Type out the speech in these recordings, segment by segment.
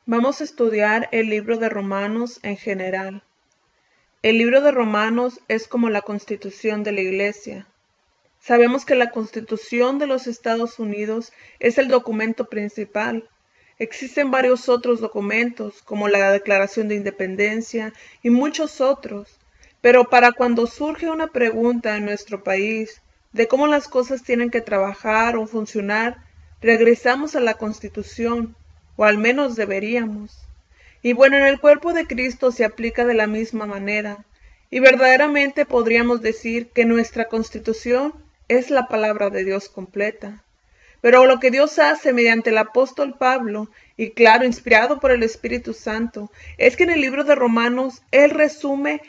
Vamos a estudiar el libro de Romanos en general. El libro de Romanos es como la Constitución de la Iglesia. Sabemos que la Constitución de los Estados Unidos es el documento principal. Existen varios otros documentos, como la Declaración de Independencia y muchos otros. Pero para cuando surge una pregunta en nuestro país de cómo las cosas tienen que trabajar o funcionar, regresamos a la Constitución, o al menos deberíamos. Y bueno, en el cuerpo de Cristo se aplica de la misma manera, y verdaderamente podríamos decir que nuestra Constitución es la palabra de Dios completa. Pero lo que Dios hace mediante el apóstol Pablo, y claro, inspirado por el Espíritu Santo, es que en el libro de Romanos Él resume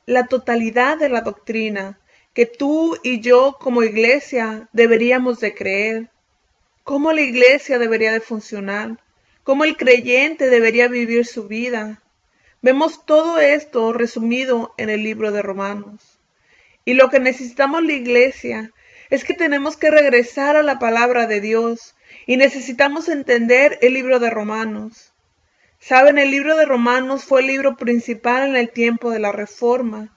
la totalidad de la doctrina que tú y yo como iglesia deberíamos de creer, cómo la iglesia debería de funcionar, cómo el creyente debería vivir su vida. Vemos todo esto resumido en el libro de Romanos. Y lo que necesitamos la iglesia es que tenemos que regresar a la palabra de Dios y necesitamos entender el libro de Romanos. Saben, el libro de Romanos fue el libro principal en el tiempo de la Reforma.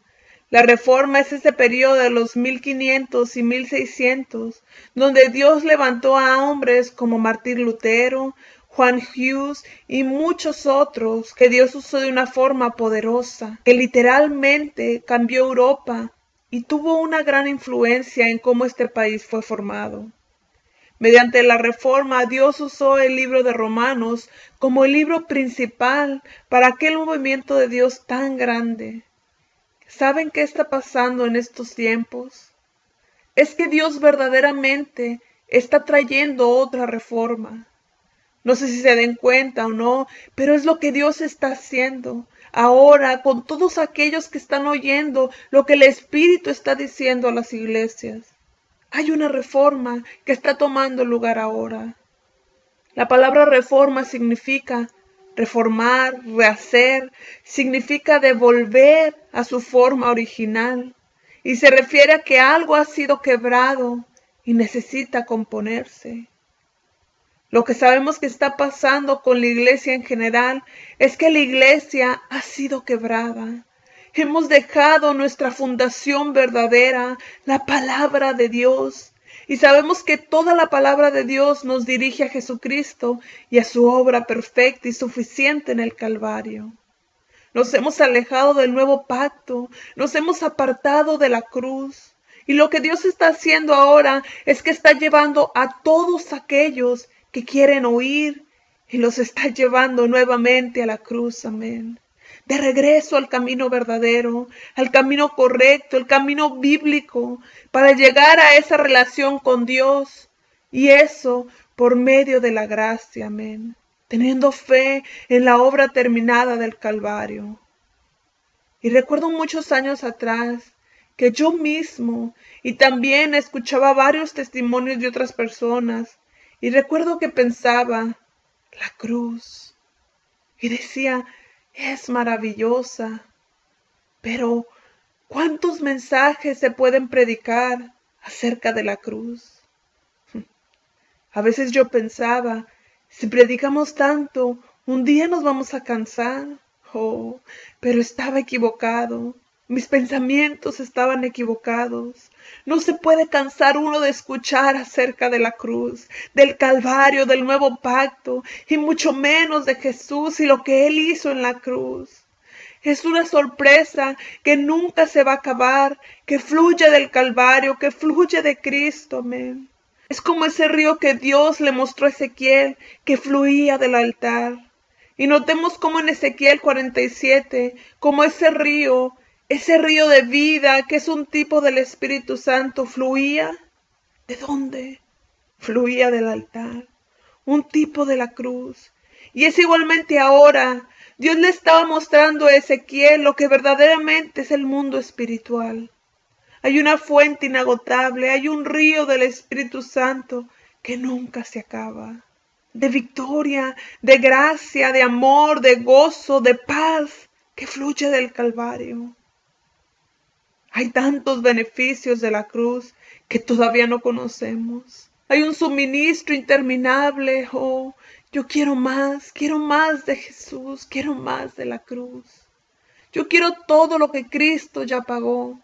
La Reforma es ese periodo de los 1500 y 1600, donde Dios levantó a hombres como Martín Lutero, Juan Hus y muchos otros que Dios usó de una forma poderosa, que literalmente cambió Europa y tuvo una gran influencia en cómo este país fue formado. Mediante la Reforma, Dios usó el libro de Romanos como el libro principal para aquel movimiento de Dios tan grande. ¿Saben qué está pasando en estos tiempos? Es que Dios verdaderamente está trayendo otra reforma. No sé si se den cuenta o no, pero es lo que Dios está haciendo ahora con todos aquellos que están oyendo lo que el Espíritu está diciendo a las iglesias. Hay una reforma que está tomando lugar ahora. La palabra reforma significa reformar, rehacer, significa devolver a su forma original y se refiere a que algo ha sido quebrado y necesita componerse. Lo que sabemos que está pasando con la iglesia en general es que la iglesia ha sido quebrada. Hemos dejado nuestra fundación verdadera, la palabra de Dios. Y sabemos que toda la palabra de Dios nos dirige a Jesucristo y a su obra perfecta y suficiente en el Calvario. Nos hemos alejado del nuevo pacto, nos hemos apartado de la cruz. Y lo que Dios está haciendo ahora es que está llevando a todos aquellos que quieren oír y los está llevando nuevamente a la cruz, amén. De regreso al camino verdadero, al camino correcto, el camino bíblico, para llegar a esa relación con Dios. Y eso por medio de la gracia, amén. Teniendo fe en la obra terminada del Calvario. Y recuerdo muchos años atrás que yo mismo y también escuchaba varios testimonios de otras personas y recuerdo que pensaba, la cruz, y decía, es maravillosa, pero ¿cuántos mensajes se pueden predicar acerca de la cruz? A veces yo pensaba, si predicamos tanto, un día nos vamos a cansar. Oh, pero estaba equivocado. Mis pensamientos estaban equivocados. No se puede cansar uno de escuchar acerca de la cruz, del Calvario, del nuevo pacto, y mucho menos de Jesús y lo que Él hizo en la cruz. Es una sorpresa que nunca se va a acabar, que fluye del Calvario, que fluye de Cristo, amén. Es como ese río que Dios le mostró a Ezequiel, que fluía del altar. Y notemos cómo en Ezequiel 47, como ese río de vida, que es un tipo del Espíritu Santo, fluía. ¿De dónde? Fluía del altar, un tipo de la cruz. Y es igualmente ahora, Dios le estaba mostrando a Ezequiel lo que verdaderamente es el mundo espiritual. Hay una fuente inagotable, hay un río del Espíritu Santo que nunca se acaba. De victoria, de gracia, de amor, de gozo, de paz que fluye del Calvario. Hay tantos beneficios de la cruz que todavía no conocemos. Hay un suministro interminable, Yo quiero más de Jesús, quiero más de la cruz. Yo quiero todo lo que Cristo ya pagó.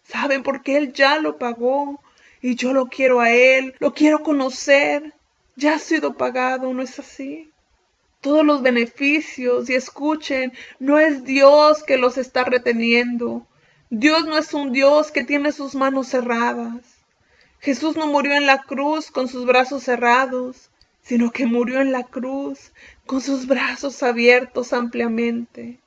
¿Saben? Porque Él ya lo pagó y yo lo quiero a Él, lo quiero conocer. Ya ha sido pagado, ¿no es así? Todos los beneficios, y escuchen, no es Dios que los está reteniendo. Dios no es un Dios que tiene sus manos cerradas. Jesús no murió en la cruz con sus brazos cerrados, sino que murió en la cruz con sus brazos abiertos ampliamente.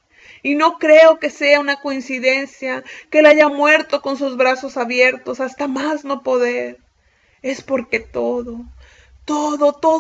Y no creo que sea una coincidencia que Él haya muerto con sus brazos abiertos hasta más no poder. Es porque todo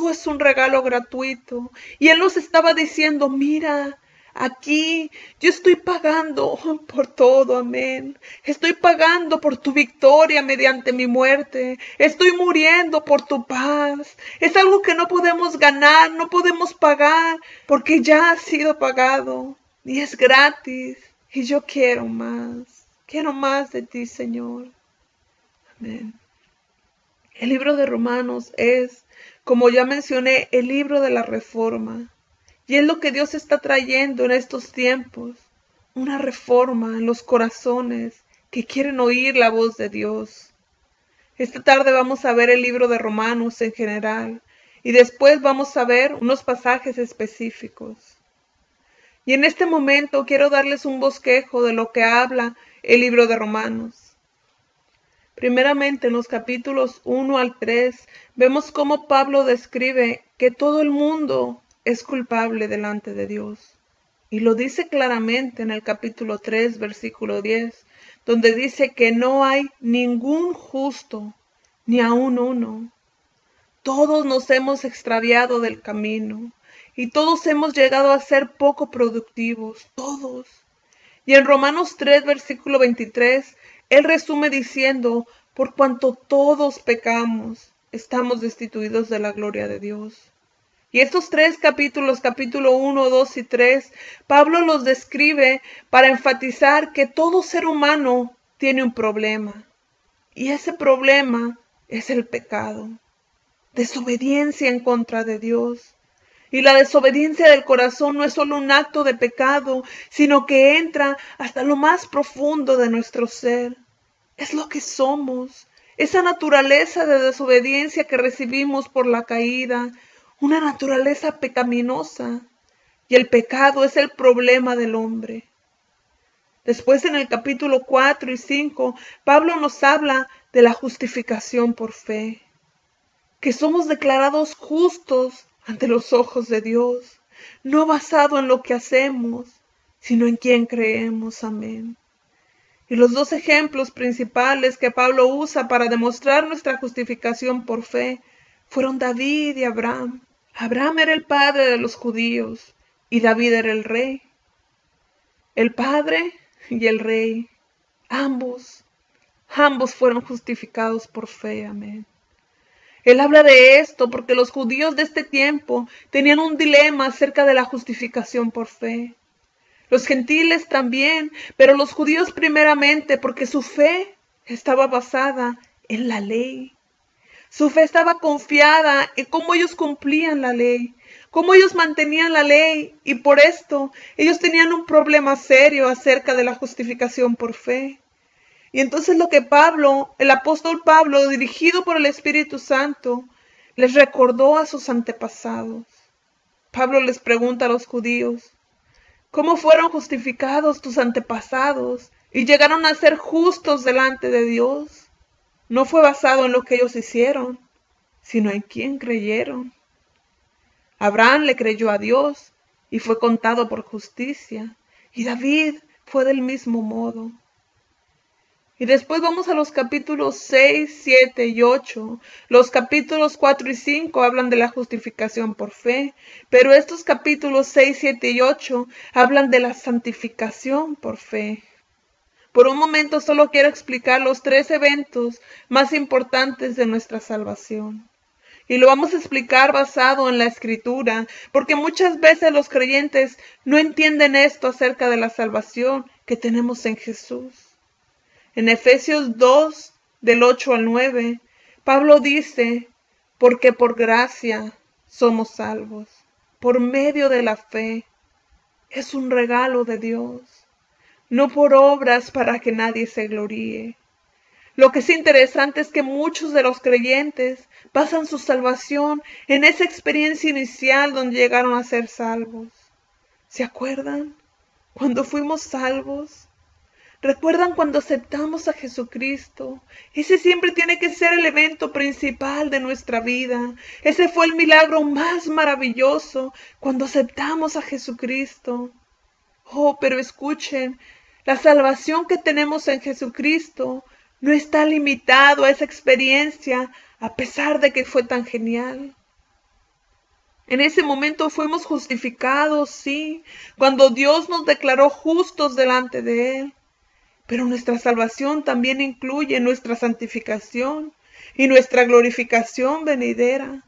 es un regalo gratuito. Y Él nos estaba diciendo, mira, aquí yo estoy pagando por todo, amén. Estoy pagando por tu victoria mediante mi muerte. Estoy muriendo por tu paz. Es algo que no podemos ganar, no podemos pagar, porque ya ha sido pagado y es gratis. Y yo quiero más de ti, Señor. Amén. El libro de Romanos es, como ya mencioné, el libro de la reforma. Y es lo que Dios está trayendo en estos tiempos. Una reforma en los corazones que quieren oír la voz de Dios. Esta tarde vamos a ver el libro de Romanos en general. Y después vamos a ver unos pasajes específicos. Y en este momento quiero darles un bosquejo de lo que habla el libro de Romanos. Primeramente, en los capítulos 1 al 3, vemos cómo Pablo describe que todo el mundo es culpable delante de Dios. Y lo dice claramente en el capítulo 3, versículo 10, donde dice que no hay ningún justo, ni aun uno. Todos nos hemos extraviado del camino, y todos hemos llegado a ser poco productivos, todos. Y en Romanos 3, versículo 23, él resume diciendo, por cuanto todos pecamos, estamos destituidos de la gloria de Dios. Y estos tres capítulos, capítulo 1, 2 y 3, Pablo los describe para enfatizar que todo ser humano tiene un problema. Y ese problema es el pecado, desobediencia en contra de Dios. Y la desobediencia del corazón no es solo un acto de pecado, sino que entra hasta lo más profundo de nuestro ser. Es lo que somos, esa naturaleza de desobediencia que recibimos por la caída, una naturaleza pecaminosa. Y el pecado es el problema del hombre. Después en el capítulo 4 y 5, Pablo nos habla de la justificación por fe, que somos declarados justos ante los ojos de Dios, no basado en lo que hacemos, sino en quien creemos. Amén. Y los dos ejemplos principales que Pablo usa para demostrar nuestra justificación por fe fueron David y Abraham. Abraham era el padre de los judíos y David era el rey. El padre y el rey, ambos fueron justificados por fe. Amén. Él habla de esto porque los judíos de este tiempo tenían un dilema acerca de la justificación por fe. Los gentiles también, pero los judíos primeramente porque su fe estaba basada en la ley. Su fe estaba confiada en cómo ellos cumplían la ley, cómo ellos mantenían la ley, y por esto ellos tenían un problema serio acerca de la justificación por fe. Y entonces lo que Pablo, el apóstol Pablo, dirigido por el Espíritu Santo, les recordó a sus antepasados. Pablo les pregunta a los judíos, ¿cómo fueron justificados tus antepasados y llegaron a ser justos delante de Dios? No fue basado en lo que ellos hicieron, sino en quién creyeron. Abraham le creyó a Dios y fue contado por justicia, y David fue del mismo modo. Y después vamos a los capítulos 6, 7 y 8. Los capítulos 4 y 5 hablan de la justificación por fe, pero estos capítulos 6, 7 y 8 hablan de la santificación por fe. Por un momento solo quiero explicar los tres eventos más importantes de nuestra salvación. Y lo vamos a explicar basado en la Escritura, porque muchas veces los creyentes no entienden esto acerca de la salvación que tenemos en Jesús. En Efesios 2, del 8 al 9, Pablo dice, porque por gracia somos salvos por medio de la fe. Es un regalo de Dios, no por obras para que nadie se gloríe. Lo que es interesante es que muchos de los creyentes basan su salvación en esa experiencia inicial donde llegaron a ser salvos. ¿Se acuerdan? Cuando fuimos salvos. ¿Recuerdan cuando aceptamos a Jesucristo? Ese siempre tiene que ser el evento principal de nuestra vida. Ese fue el milagro más maravilloso cuando aceptamos a Jesucristo. Oh, pero escuchen, la salvación que tenemos en Jesucristo no está limitado a esa experiencia, a pesar de que fue tan genial. En ese momento fuimos justificados, sí, cuando Dios nos declaró justos delante de Él. Pero nuestra salvación también incluye nuestra santificación y nuestra glorificación venidera.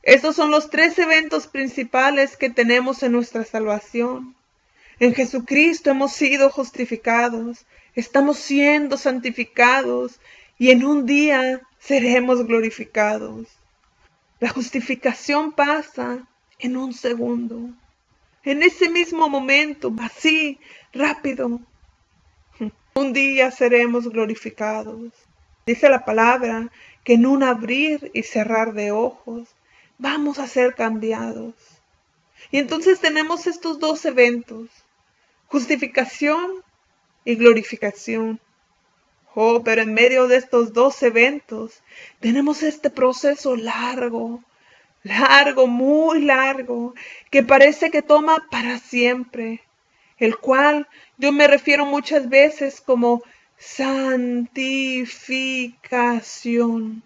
Estos son los tres eventos principales que tenemos en nuestra salvación. En Jesucristo hemos sido justificados, estamos siendo santificados y en un día seremos glorificados. La justificación pasa en un segundo. En ese mismo momento, así, rápido, un día seremos glorificados. Dice la palabra que en un abrir y cerrar de ojos vamos a ser cambiados. Y entonces tenemos estos dos eventos, justificación y glorificación. Oh, pero en medio de estos dos eventos tenemos este proceso largo, muy largo, que parece que toma para siempre, el cual yo me refiero muchas veces como santificación.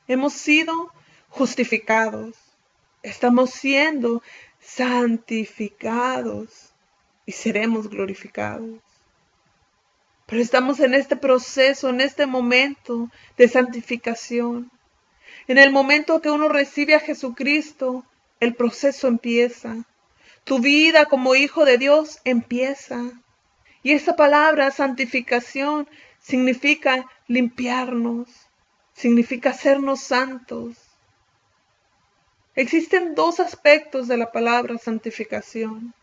Hemos sido justificados, estamos siendo santificados y seremos glorificados. Pero estamos en este proceso, en este momento de santificación. En el momento que uno recibe a Jesucristo, el proceso empieza. Tu vida como hijo de Dios empieza. Y esa palabra santificación significa limpiarnos, significa hacernos santos. Existen dos aspectos de la palabra santificación.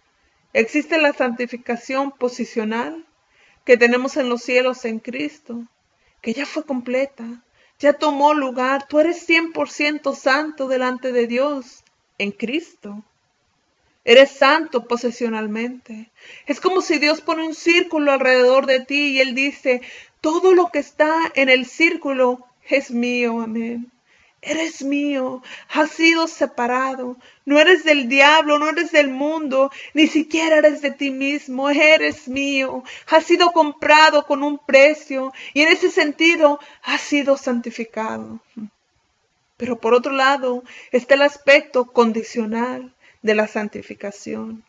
Existe la santificación posicional que tenemos en los cielos en Cristo, que ya fue completa, ya tomó lugar. Tú eres 100% santo delante de Dios en Cristo. Eres santo posesionalmente. Es como si Dios pone un círculo alrededor de ti y Él dice, todo lo que está en el círculo es mío, amén. Eres mío, has sido separado, no eres del diablo, no eres del mundo, ni siquiera eres de ti mismo, eres mío, has sido comprado con un precio y en ese sentido has sido santificado. Pero por otro lado está el aspecto condicional de la santificación.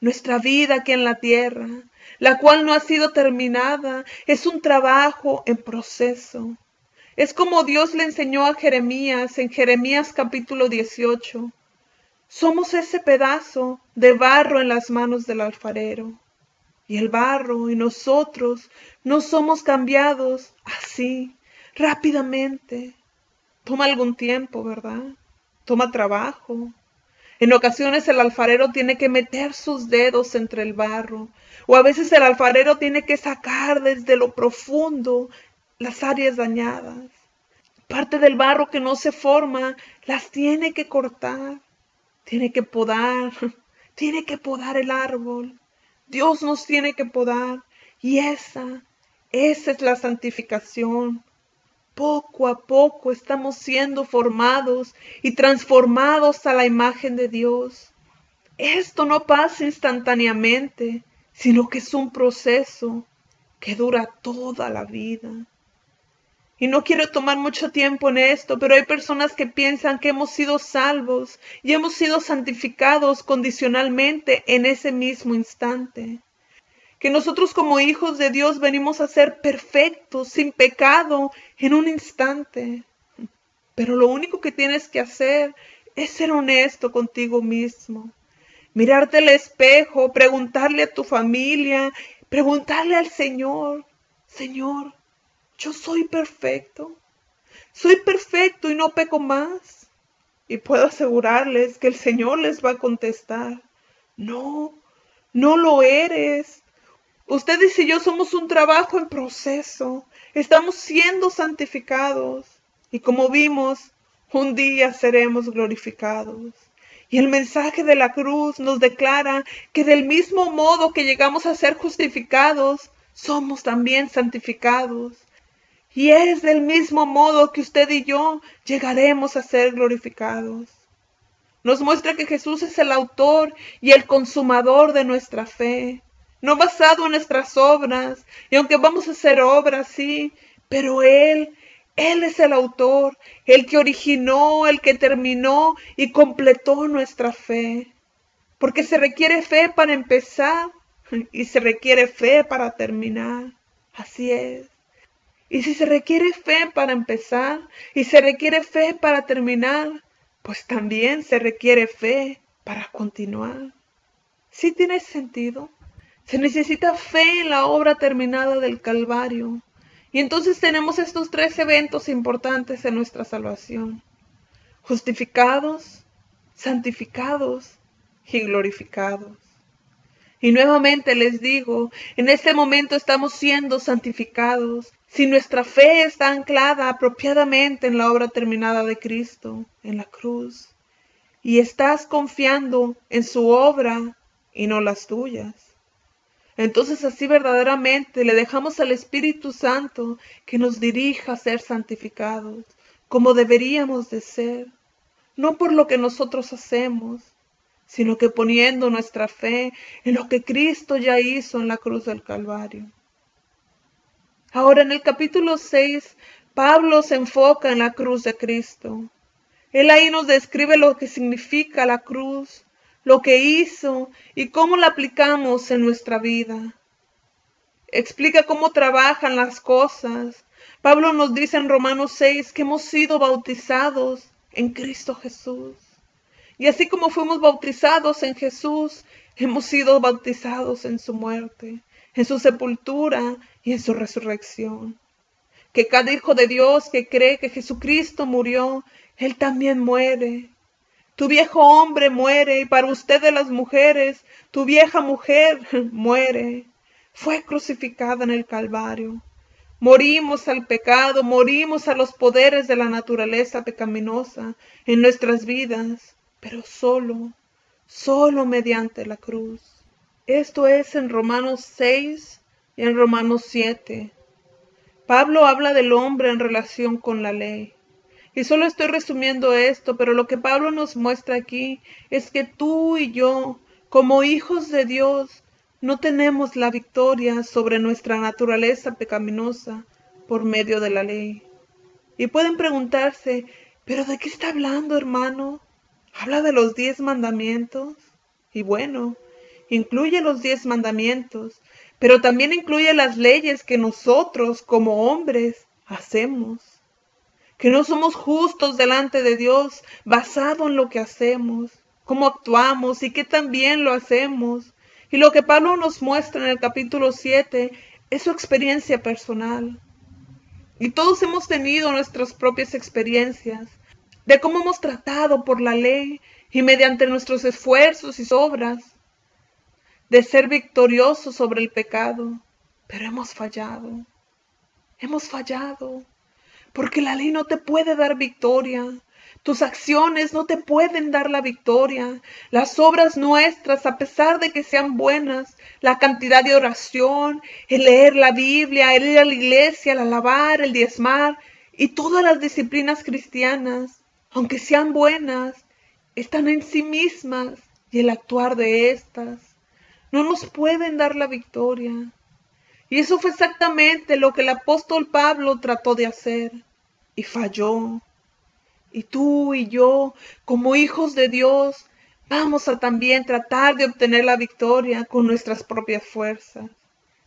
Nuestra vida aquí en la tierra, la cual no ha sido terminada, es un trabajo en proceso. Es como Dios le enseñó a Jeremías en Jeremías capítulo 18. Somos ese pedazo de barro en las manos del alfarero. Y el barro y nosotros no somos cambiados así, rápidamente. Toma algún tiempo, ¿verdad? Toma trabajo. En ocasiones el alfarero tiene que meter sus dedos entre el barro, o a veces el alfarero tiene que sacar desde lo profundo las áreas dañadas. Parte del barro que no se forma, las tiene que cortar, tiene que podar, tiene que podar el árbol. Dios nos tiene que podar y esa es la santificación. Poco a poco estamos siendo formados y transformados a la imagen de Dios. Esto no pasa instantáneamente, sino que es un proceso que dura toda la vida. Y no quiero tomar mucho tiempo en esto, pero hay personas que piensan que hemos sido salvos y hemos sido santificados condicionalmente en ese mismo instante. Que nosotros como hijos de Dios venimos a ser perfectos, sin pecado, en un instante. Pero lo único que tienes que hacer es ser honesto contigo mismo. Mirarte al espejo, preguntarle a tu familia, preguntarle al Señor, Señor, yo soy perfecto y no peco más. Y puedo asegurarles que el Señor les va a contestar, no, no lo eres. Ustedes y yo somos un trabajo en proceso. Estamos siendo santificados. Y como vimos, un día seremos glorificados. Y el mensaje de la cruz nos declara que del mismo modo que llegamos a ser justificados, somos también santificados. Y es del mismo modo que usted y yo llegaremos a ser glorificados. Nos muestra que Jesús es el autor y el consumador de nuestra fe, no basado en nuestras obras, y aunque vamos a hacer obras, sí, pero Él es el autor, el que originó, el que terminó y completó nuestra fe. Porque se requiere fe para empezar y se requiere fe para terminar. Así es. Y si se requiere fe para empezar y se requiere fe para terminar, pues también se requiere fe para continuar. ¿Sí tiene sentido? Se necesita fe en la obra terminada del Calvario. Y entonces tenemos estos tres eventos importantes en nuestra salvación: justificados, santificados y glorificados. Y nuevamente les digo, en este momento estamos siendo santificados si nuestra fe está anclada apropiadamente en la obra terminada de Cristo, en la cruz, y estás confiando en su obra y no las tuyas. Entonces así verdaderamente le dejamos al Espíritu Santo que nos dirija a ser santificados, como deberíamos de ser, no por lo que nosotros hacemos, sino que poniendo nuestra fe en lo que Cristo ya hizo en la cruz del Calvario. Ahora en el capítulo 6, Pablo se enfoca en la cruz de Cristo. Él ahí nos describe lo que significa la cruz, lo que hizo y cómo la aplicamos en nuestra vida. Explica cómo trabajan las cosas. Pablo nos dice en Romanos 6 que hemos sido bautizados en Cristo Jesús. Y así como fuimos bautizados en Jesús, hemos sido bautizados en su muerte, en su sepultura y en su resurrección. Que cada hijo de Dios que cree que Jesucristo murió, Él también muere. Tu viejo hombre muere y para ustedes las mujeres, tu vieja mujer muere. Fue crucificada en el Calvario. Morimos al pecado, morimos a los poderes de la naturaleza pecaminosa en nuestras vidas, pero solo mediante la cruz. Esto es en Romanos 6 y en Romanos 7. Pablo habla del hombre en relación con la ley. Y solo estoy resumiendo esto, pero lo que Pablo nos muestra aquí es que tú y yo, como hijos de Dios, no tenemos la victoria sobre nuestra naturaleza pecaminosa por medio de la ley. Y pueden preguntarse, ¿pero de qué está hablando, hermano? ¿Habla de los 10 mandamientos? Y bueno, incluye los 10 mandamientos, pero también incluye las leyes que nosotros como hombres hacemos. Que no somos justos delante de Dios basado en lo que hacemos, cómo actuamos y que también lo hacemos. Y lo que Pablo nos muestra en el capítulo 7 es su experiencia personal. Y todos hemos tenido nuestras propias experiencias de cómo hemos tratado por la ley y mediante nuestros esfuerzos y obras de ser victoriosos sobre el pecado. Pero hemos fallado. Hemos fallado. Porque la ley no te puede dar victoria. Tus acciones no te pueden dar la victoria. Las obras nuestras, a pesar de que sean buenas, la cantidad de oración, el leer la Biblia, el ir a la iglesia, el alabar, el diezmar y todas las disciplinas cristianas, aunque sean buenas, están en sí mismas y el actuar de estas no nos pueden dar la victoria. Y eso fue exactamente lo que el apóstol Pablo trató de hacer y falló. Y tú y yo, como hijos de Dios, vamos a también tratar de obtener la victoria con nuestras propias fuerzas.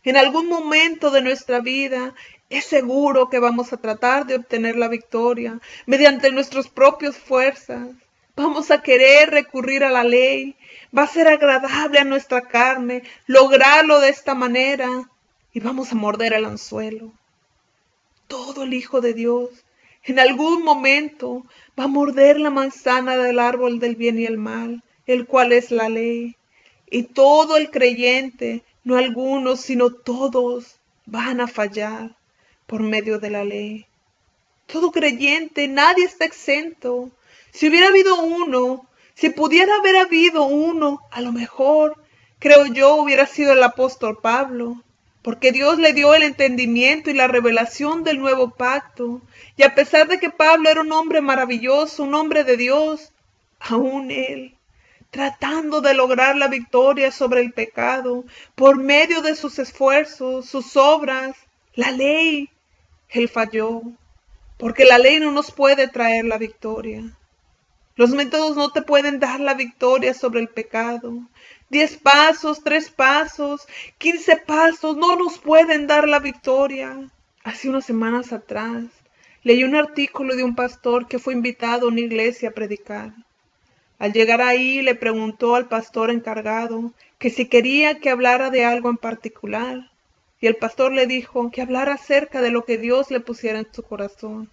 En algún momento de nuestra vida es seguro que vamos a tratar de obtener la victoria mediante nuestras propias fuerzas. Vamos a querer recurrir a la ley. Va a ser agradable a nuestra carne lograrlo de esta manera. Y vamos a morder el anzuelo. Todo el Hijo de Dios En algún momento va a morder la manzana del árbol del bien y el mal, el cual es la ley. Y todo el creyente, no algunos, sino todos, van a fallar por medio de la ley. Todo creyente, nadie está exento. Si hubiera habido uno, si pudiera haber habido uno, a lo mejor, creo yo, hubiera sido el apóstol Pablo, porque Dios le dio el entendimiento y la revelación del nuevo pacto. Y a pesar de que Pablo era un hombre maravilloso, un hombre de Dios, aún él, tratando de lograr la victoria sobre el pecado, por medio de sus esfuerzos, sus obras, la ley, él falló, porque la ley no nos puede traer la victoria. Los métodos no te pueden dar la victoria sobre el pecado. 10 pasos, 3 pasos, 15 pasos no nos pueden dar la victoria. Hace unas semanas atrás leí un artículo de un pastor que fue invitado a una iglesia a predicar. Al llegar ahí le preguntó al pastor encargado que si quería que hablara de algo en particular. Y el pastor le dijo que hablara acerca de lo que Dios le pusiera en su corazón.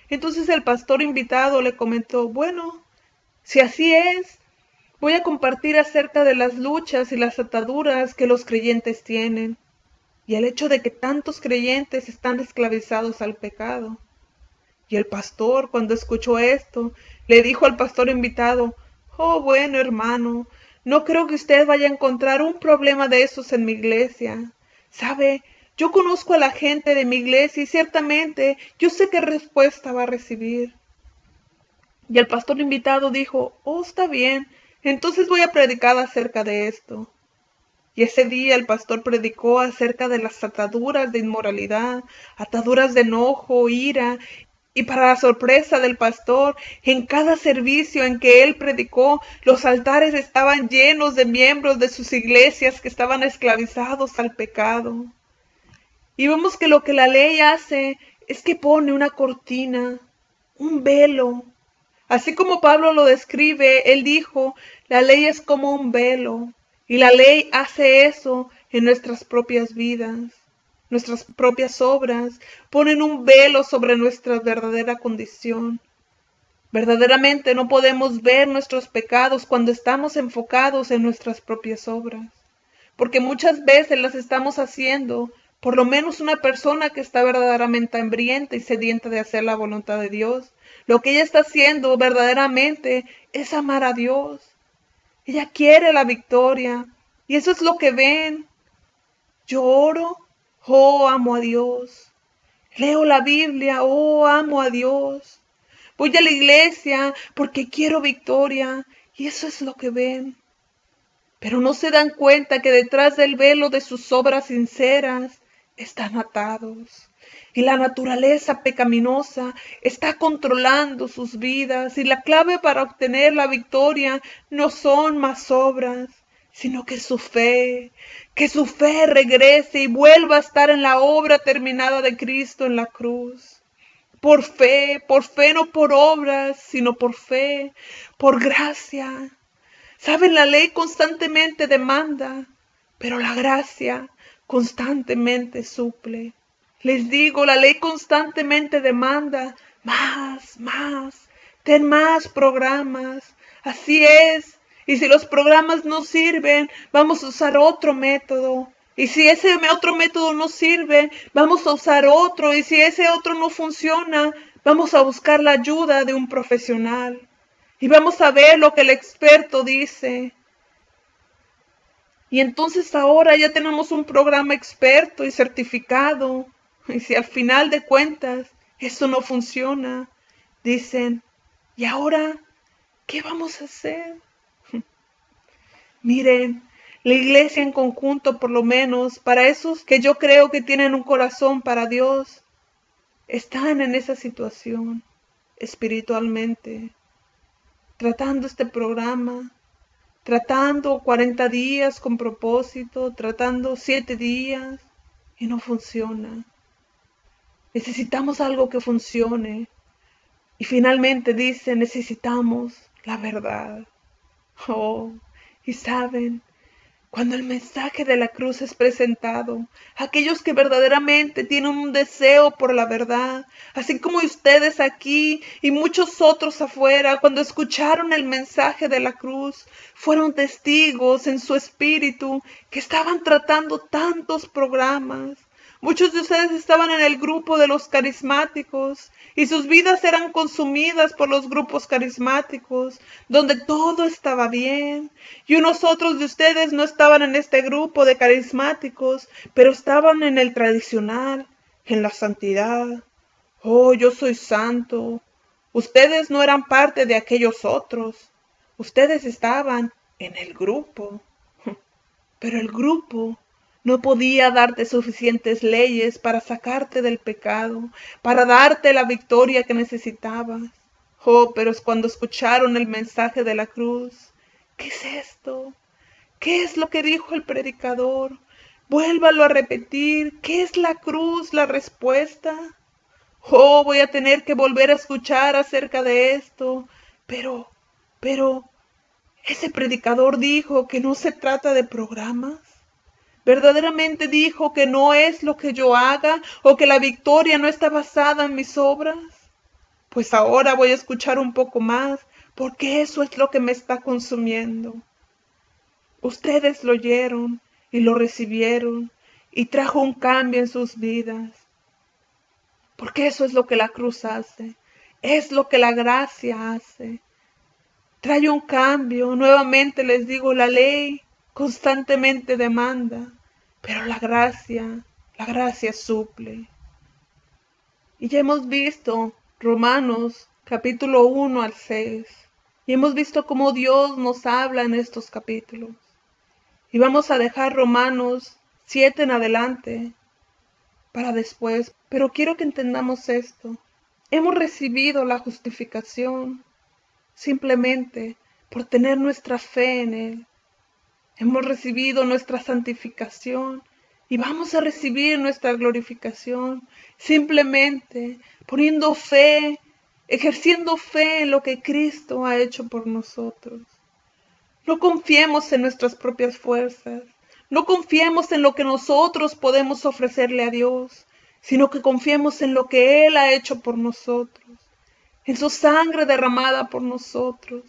Entonces el pastor invitado le comentó, bueno, si así es, voy a compartir acerca de las luchas y las ataduras que los creyentes tienen y el hecho de que tantos creyentes están esclavizados al pecado. Y el pastor, cuando escuchó esto, le dijo al pastor invitado, oh, bueno, hermano, no creo que usted vaya a encontrar un problema de esos en mi iglesia. ¿Sabe? Yo conozco a la gente de mi iglesia y ciertamente yo sé qué respuesta va a recibir. Y el pastor invitado dijo, oh, está bien, entonces voy a predicar acerca de esto. Y ese día el pastor predicó acerca de las ataduras de inmoralidad, ataduras de enojo, ira. Y para la sorpresa del pastor, en cada servicio en que él predicó, los altares estaban llenos de miembros de sus iglesias que estaban esclavizados al pecado. Y vemos que lo que la ley hace es que pone una cortina, un velo. Así como Pablo lo describe, él dijo, la ley es como un velo. Y la ley hace eso en nuestras propias vidas. Nuestras propias obras ponen un velo sobre nuestra verdadera condición. Verdaderamente no podemos ver nuestros pecados cuando estamos enfocados en nuestras propias obras, porque muchas veces las estamos haciendo, por lo menos una persona que está verdaderamente hambrienta y sedienta de hacer la voluntad de Dios. Lo que ella está haciendo verdaderamente es amar a Dios. Ella quiere la victoria y eso es lo que ven. Yo oro, oh, amo a Dios. Leo la Biblia, oh, amo a Dios. Voy a la iglesia porque quiero victoria y eso es lo que ven. Pero no se dan cuenta que detrás del velo de sus obras sinceras están atados. Y la naturaleza pecaminosa está controlando sus vidas. Y la clave para obtener la victoria no son más obras, sino que su fe regrese y vuelva a estar en la obra terminada de Cristo en la cruz. Por fe, no por obras, sino por fe, por gracia. Saben, la ley constantemente demanda, pero la gracia constantemente suple. Les digo, la ley constantemente demanda más, ten más programas. Así es. Y si los programas no sirven, vamos a usar otro método. Y si ese otro método no sirve, vamos a usar otro. Y si ese otro no funciona, vamos a buscar la ayuda de un profesional. Y vamos a ver lo que el experto dice. Y entonces ahora ya tenemos un programa experto y certificado. Y si al final de cuentas eso no funciona, dicen, ¿y ahora qué vamos a hacer? Miren, la iglesia en conjunto, por lo menos, para esos que yo creo que tienen un corazón para Dios, están en esa situación espiritualmente, tratando este programa, tratando 40 días con propósito, tratando 7 días y no funciona. Necesitamos algo que funcione. Y finalmente dice, necesitamos la verdad. Oh, y saben, Cuando el mensaje de la cruz es presentado, aquellos que verdaderamente tienen un deseo por la verdad, así como ustedes aquí y muchos otros afuera, cuando escucharon el mensaje de la cruz, fueron testigos en su espíritu que estaban tratando tantos programas. Muchos de ustedes estaban en el grupo de los carismáticos y sus vidas eran consumidas por los grupos carismáticos, donde todo estaba bien. Y unos otros de ustedes no estaban en este grupo de carismáticos, pero estaban en el tradicional, en la santidad. Oh, yo soy santo. Ustedes no eran parte de aquellos otros. Ustedes estaban en el grupo. Pero el grupo no podía darte suficientes leyes para sacarte del pecado, para darte la victoria que necesitabas. Oh, pero es cuando escucharon el mensaje de la cruz. ¿Qué es esto? ¿Qué es lo que dijo el predicador? Vuélvalo a repetir. ¿Qué es la cruz? La respuesta. Oh, voy a tener que volver a escuchar acerca de esto. Pero, ese predicador dijo que no se trata de programas. ¿Verdaderamente dijo que no es lo que yo haga o que la victoria no está basada en mis obras? Pues ahora voy a escuchar un poco más, porque eso es lo que me está consumiendo. Ustedes lo oyeron y lo recibieron y trajo un cambio en sus vidas. Porque eso es lo que la cruz hace, es lo que la gracia hace. Trae un cambio, nuevamente les digo, la ley constantemente demanda, pero la gracia suple. Y ya hemos visto Romanos capítulo 1 al 6. Y hemos visto cómo Dios nos habla en estos capítulos. Y vamos a dejar Romanos 7 en adelante para después. Pero quiero que entendamos esto. Hemos recibido la justificación simplemente por tener nuestra fe en Él. Hemos recibido nuestra santificación y vamos a recibir nuestra glorificación simplemente poniendo fe, ejerciendo fe en lo que Cristo ha hecho por nosotros. No confiemos en nuestras propias fuerzas, no confiemos en lo que nosotros podemos ofrecerle a Dios, sino que confiemos en lo que Él ha hecho por nosotros, en su sangre derramada por nosotros.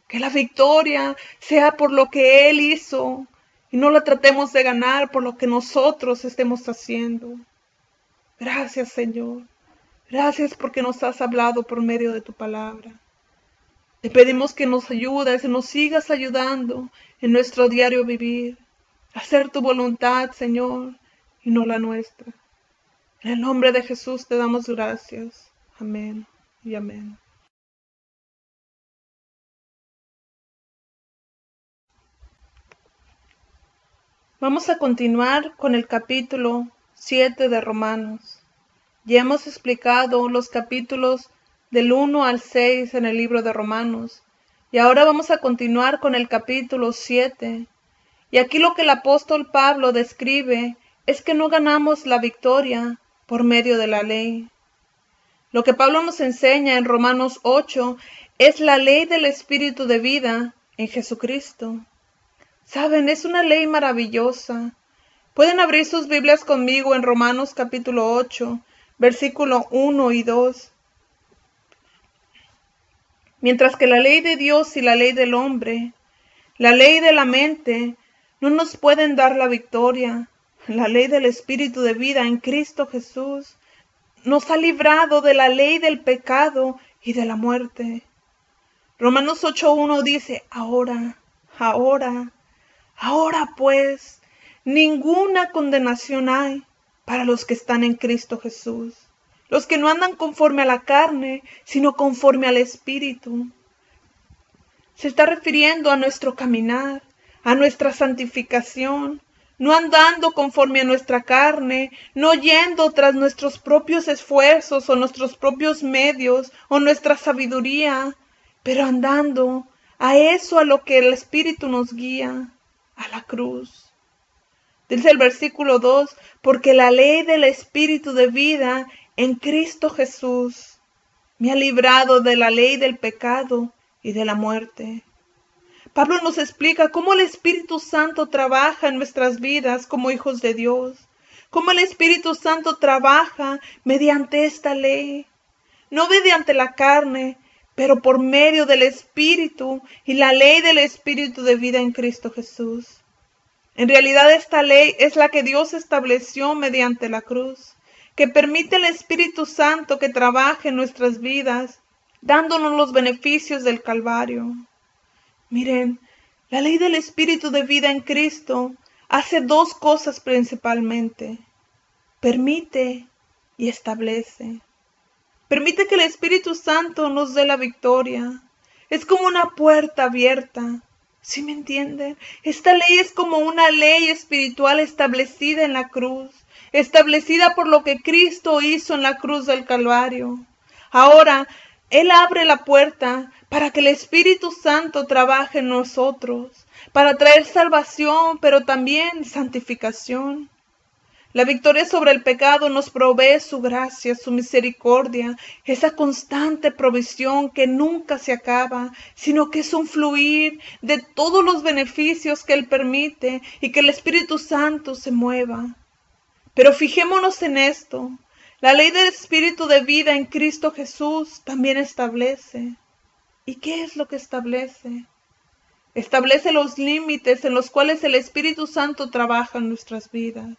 Que la victoria sea por lo que Él hizo y no la tratemos de ganar por lo que nosotros estemos haciendo. Gracias, Señor. Gracias porque nos has hablado por medio de tu palabra. Te pedimos que nos ayudes y nos sigas ayudando en nuestro diario vivir, a hacer tu voluntad, Señor, y no la nuestra. En el nombre de Jesús te damos gracias. Amén y amén. Vamos a continuar con el capítulo 7 de Romanos. Ya hemos explicado los capítulos del 1 al 6 en el libro de Romanos. Y ahora vamos a continuar con el capítulo 7. Y aquí lo que el apóstol Pablo describe es que no ganamos la victoria por medio de la ley. Lo que Pablo nos enseña en Romanos 8 es la ley del Espíritu de vida en Jesucristo. Saben, es una ley maravillosa. Pueden abrir sus Biblias conmigo en Romanos capítulo 8, versículo 1 y 2. Mientras que la ley de Dios y la ley del hombre, la ley de la mente, no nos pueden dar la victoria. La ley del Espíritu de vida en Cristo Jesús nos ha librado de la ley del pecado y de la muerte. Romanos 8:1 dice, ahora pues, ninguna condenación hay para los que están en Cristo Jesús, los que no andan conforme a la carne, sino conforme al Espíritu. Se está refiriendo a nuestro caminar, a nuestra santificación, no andando conforme a nuestra carne, no yendo tras nuestros propios esfuerzos o nuestros propios medios o nuestra sabiduría, pero andando a eso a lo que el Espíritu nos guía, a la cruz. Dice el versículo 2, porque la ley del Espíritu de vida en Cristo Jesús me ha librado de la ley del pecado y de la muerte. Pablo nos explica cómo el Espíritu Santo trabaja en nuestras vidas como hijos de Dios, cómo el Espíritu Santo trabaja mediante esta ley, no mediante la carne, pero por medio del Espíritu y la ley del Espíritu de vida en Cristo Jesús. En realidad esta ley es la que Dios estableció mediante la cruz, que permite al Espíritu Santo que trabaje en nuestras vidas, dándonos los beneficios del Calvario. Miren, la ley del Espíritu de vida en Cristo hace dos cosas principalmente. Permite y establece. Permite que el Espíritu Santo nos dé la victoria. Es como una puerta abierta. ¿Sí me entienden? Esta ley es como una ley espiritual establecida en la cruz, establecida por lo que Cristo hizo en la cruz del Calvario. Ahora, Él abre la puerta para que el Espíritu Santo trabaje en nosotros, para traer salvación, pero también santificación. La victoria sobre el pecado nos provee su gracia, su misericordia, esa constante provisión que nunca se acaba, sino que es un fluir de todos los beneficios que Él permite y que el Espíritu Santo se mueva. Pero fijémonos en esto, la ley del Espíritu de vida en Cristo Jesús también establece. ¿Y qué es lo que establece? Establece los límites en los cuales el Espíritu Santo trabaja en nuestras vidas.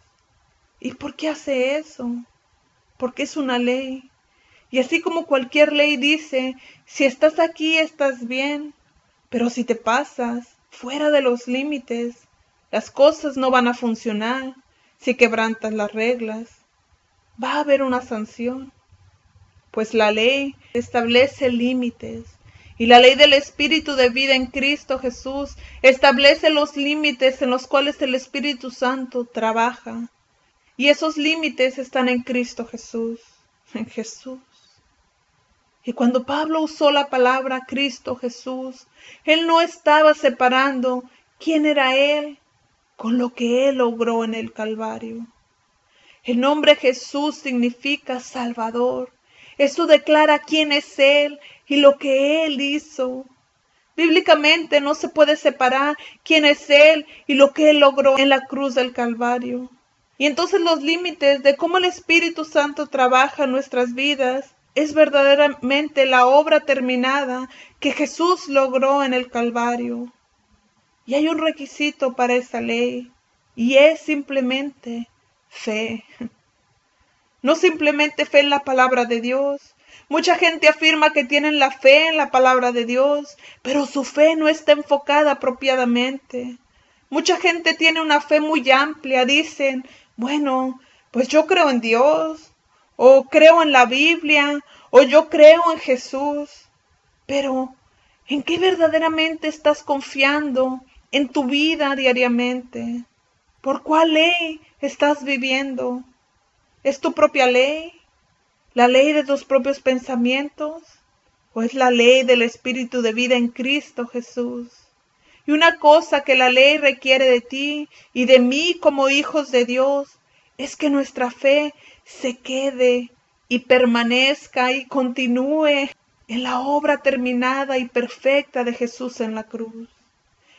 ¿Y por qué hace eso? Porque es una ley. Y así como cualquier ley dice, si estás aquí estás bien, pero si te pasas fuera de los límites, las cosas no van a funcionar. Si quebrantas las reglas, va a haber una sanción. Pues la ley establece límites. Y la ley del Espíritu de vida en Cristo Jesús establece los límites en los cuales el Espíritu Santo trabaja. Y esos límites están en Cristo Jesús, en Jesús. Y cuando Pablo usó la palabra Cristo Jesús, él no estaba separando quién era Él con lo que Él logró en el Calvario. El nombre Jesús significa Salvador. Eso declara quién es Él y lo que Él hizo. Bíblicamente no se puede separar quién es Él y lo que Él logró en la cruz del Calvario. Y entonces los límites de cómo el Espíritu Santo trabaja en nuestras vidas es verdaderamente la obra terminada que Jesús logró en el Calvario. Y hay un requisito para esa ley, y es simplemente fe. No simplemente fe en la palabra de Dios. Mucha gente afirma que tienen la fe en la palabra de Dios, pero su fe no está enfocada apropiadamente. Mucha gente tiene una fe muy amplia, dicen, bueno, pues yo creo en Dios, o creo en la Biblia, o yo creo en Jesús. Pero, ¿en qué verdaderamente estás confiando en tu vida diariamente? ¿Por cuál ley estás viviendo? ¿Es tu propia ley? ¿La ley de tus propios pensamientos? ¿O es la ley del Espíritu de vida en Cristo Jesús? Y una cosa que la ley requiere de ti y de mí como hijos de Dios es que nuestra fe se quede y permanezca y continúe en la obra terminada y perfecta de Jesús en la cruz.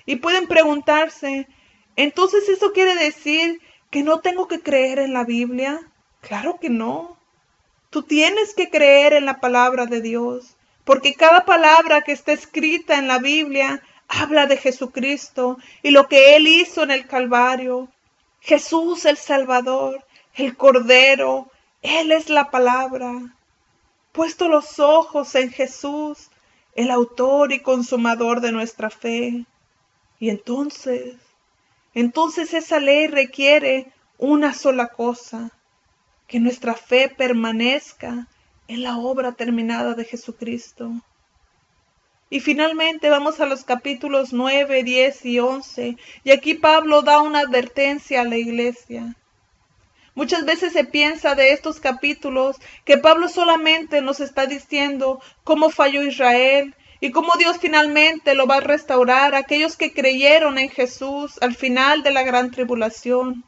Y pueden preguntarse, ¿entonces eso quiere decir que no tengo que creer en la Biblia? Claro que no. Tú tienes que creer en la palabra de Dios, porque cada palabra que está escrita en la Biblia habla de Jesucristo y lo que Él hizo en el Calvario. Jesús el Salvador, el Cordero, Él es la palabra. Puesto los ojos en Jesús, el autor y consumador de nuestra fe. Y entonces esa ley requiere una sola cosa, que nuestra fe permanezca en la obra terminada de Jesucristo. Y finalmente vamos a los capítulos 9, 10 y 11, y aquí Pablo da una advertencia a la iglesia. Muchas veces se piensa de estos capítulos que Pablo solamente nos está diciendo cómo falló Israel y cómo Dios finalmente lo va a restaurar a aquellos que creyeron en Jesús al final de la gran tribulación.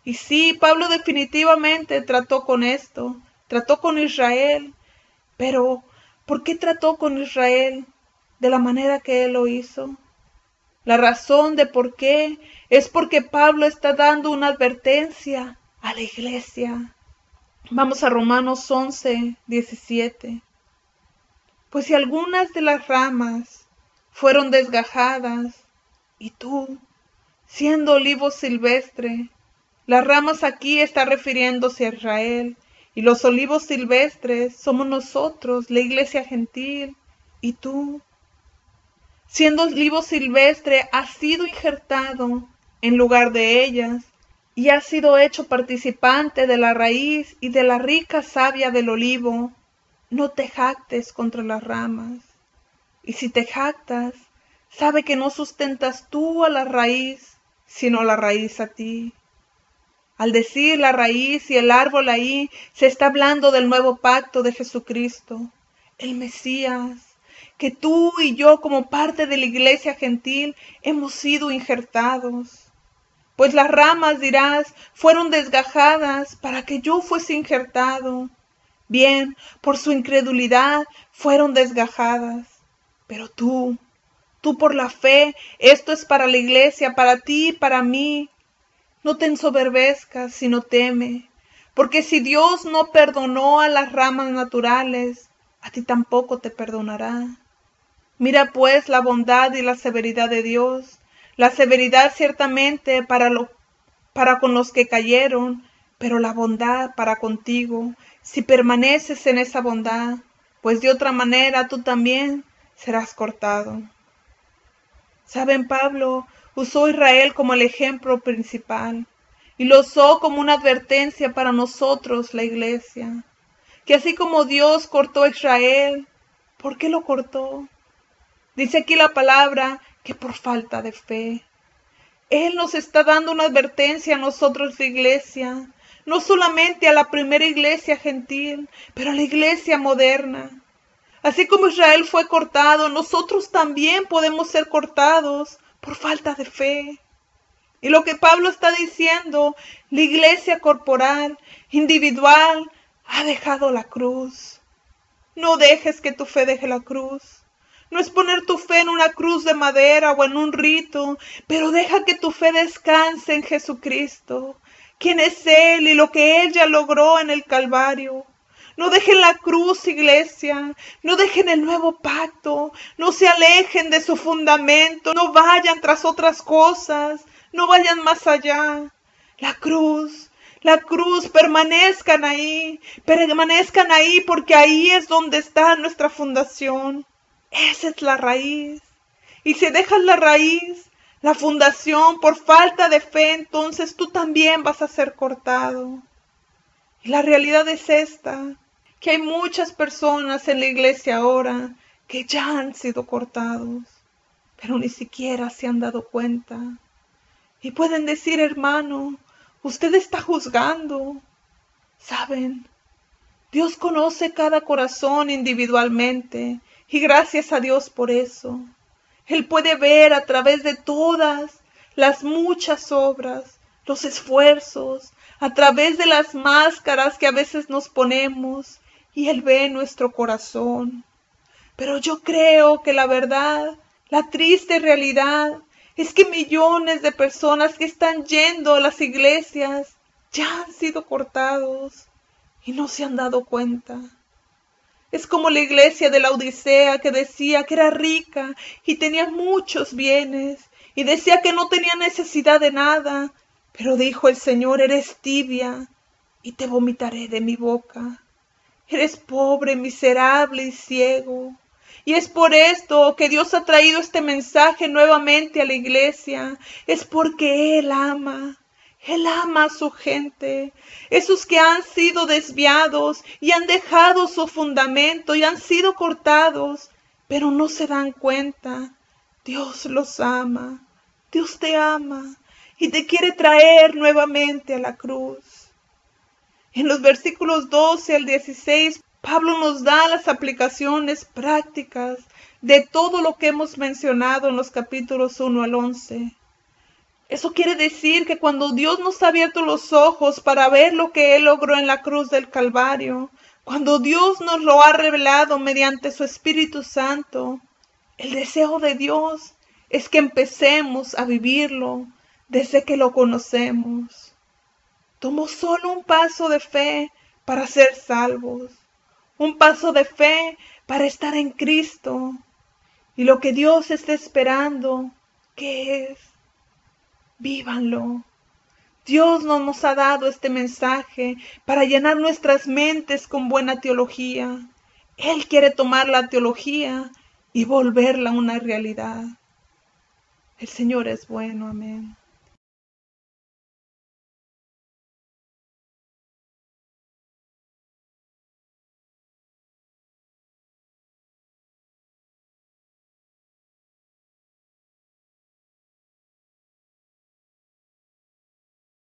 Y sí, Pablo definitivamente trató con esto, trató con Israel, pero ¿por qué trató con Israel de la manera que él lo hizo? La razón de por qué es porque Pablo está dando una advertencia a la iglesia. Vamos a Romanos 11:17. Pues si algunas de las ramas fueron desgajadas, y tú, siendo olivo silvestre, las ramas aquí está refiriéndose a Israel, y los olivos silvestres somos nosotros, la iglesia gentil, y tú, siendo olivo silvestre, has sido injertado en lugar de ellas, y has sido hecho participante de la raíz y de la rica savia del olivo. No te jactes contra las ramas, y si te jactas, sabe que no sustentas tú a la raíz, sino la raíz a ti. Al decir la raíz y el árbol ahí, se está hablando del nuevo pacto de Jesucristo, el Mesías, que tú y yo como parte de la iglesia gentil hemos sido injertados. Pues las ramas, dirás, fueron desgajadas para que yo fuese injertado. Bien, por su incredulidad fueron desgajadas. Pero tú por la fe, esto es para la iglesia, para ti y para mí. No te ensoberbezcas, sino teme, porque si Dios no perdonó a las ramas naturales, a ti tampoco te perdonará. Mira pues la bondad y la severidad de Dios, la severidad ciertamente para con los que cayeron, pero la bondad para contigo, si permaneces en esa bondad, pues de otra manera tú también serás cortado. ¿Saben? Pablo usó a Israel como el ejemplo principal y lo usó como una advertencia para nosotros, la iglesia, que así como Dios cortó a Israel, ¿por qué lo cortó? Dice aquí la palabra que por falta de fe. Él nos está dando una advertencia a nosotros, la iglesia, no solamente a la primera iglesia gentil, pero a la iglesia moderna. Así como Israel fue cortado, nosotros también podemos ser cortados por falta de fe. Y lo que Pablo está diciendo, la iglesia corporal, individual, ha dejado la cruz. No dejes que tu fe deje la cruz. No es poner tu fe en una cruz de madera o en un rito, pero deja que tu fe descanse en Jesucristo, quien es Él y lo que Él ya logró en el Calvario. No dejen la cruz, iglesia, no dejen el nuevo pacto, no se alejen de su fundamento, no vayan tras otras cosas, no vayan más allá. La cruz, permanezcan ahí porque ahí es donde está nuestra fundación. Esa es la raíz. Y si dejas la raíz, la fundación, por falta de fe, entonces tú también vas a ser cortado. Y la realidad es esta, que hay muchas personas en la iglesia ahora que ya han sido cortados, pero ni siquiera se han dado cuenta. Y pueden decir, hermano, usted está juzgando. ¿Saben? Dios conoce cada corazón individualmente y gracias a Dios por eso. Él puede ver a través de todas las muchas obras, los esfuerzos, a través de las máscaras que a veces nos ponemos, y Él ve nuestro corazón. Pero yo creo que la verdad, la triste realidad, es que millones de personas que están yendo a las iglesias ya han sido cortados y no se han dado cuenta. Es como la iglesia de la Odisea que decía que era rica y tenía muchos bienes y decía que no tenía necesidad de nada, pero dijo el Señor, eres tibia y te vomitaré de mi boca. Eres pobre, miserable y ciego. Y es por esto que Dios ha traído este mensaje nuevamente a la iglesia. Es porque Él ama a su gente, esos que han sido desviados y han dejado su fundamento y han sido cortados, pero no se dan cuenta. Dios los ama, Dios te ama y te quiere traer nuevamente a la cruz. En los versículos 12 al 16, Pablo nos da las aplicaciones prácticas de todo lo que hemos mencionado en los capítulos 1 al 11. Eso quiere decir que cuando Dios nos ha abierto los ojos para ver lo que Él logró en la cruz del Calvario, cuando Dios nos lo ha revelado mediante su Espíritu Santo, el deseo de Dios es que empecemos a vivirlo desde que lo conocemos. Tomó solo un paso de fe para ser salvos, un paso de fe para estar en Cristo. Y lo que Dios está esperando, ¿qué es? Vívanlo. Dios no nos ha dado este mensaje para llenar nuestras mentes con buena teología. Él quiere tomar la teología y volverla una realidad. El Señor es bueno, amén.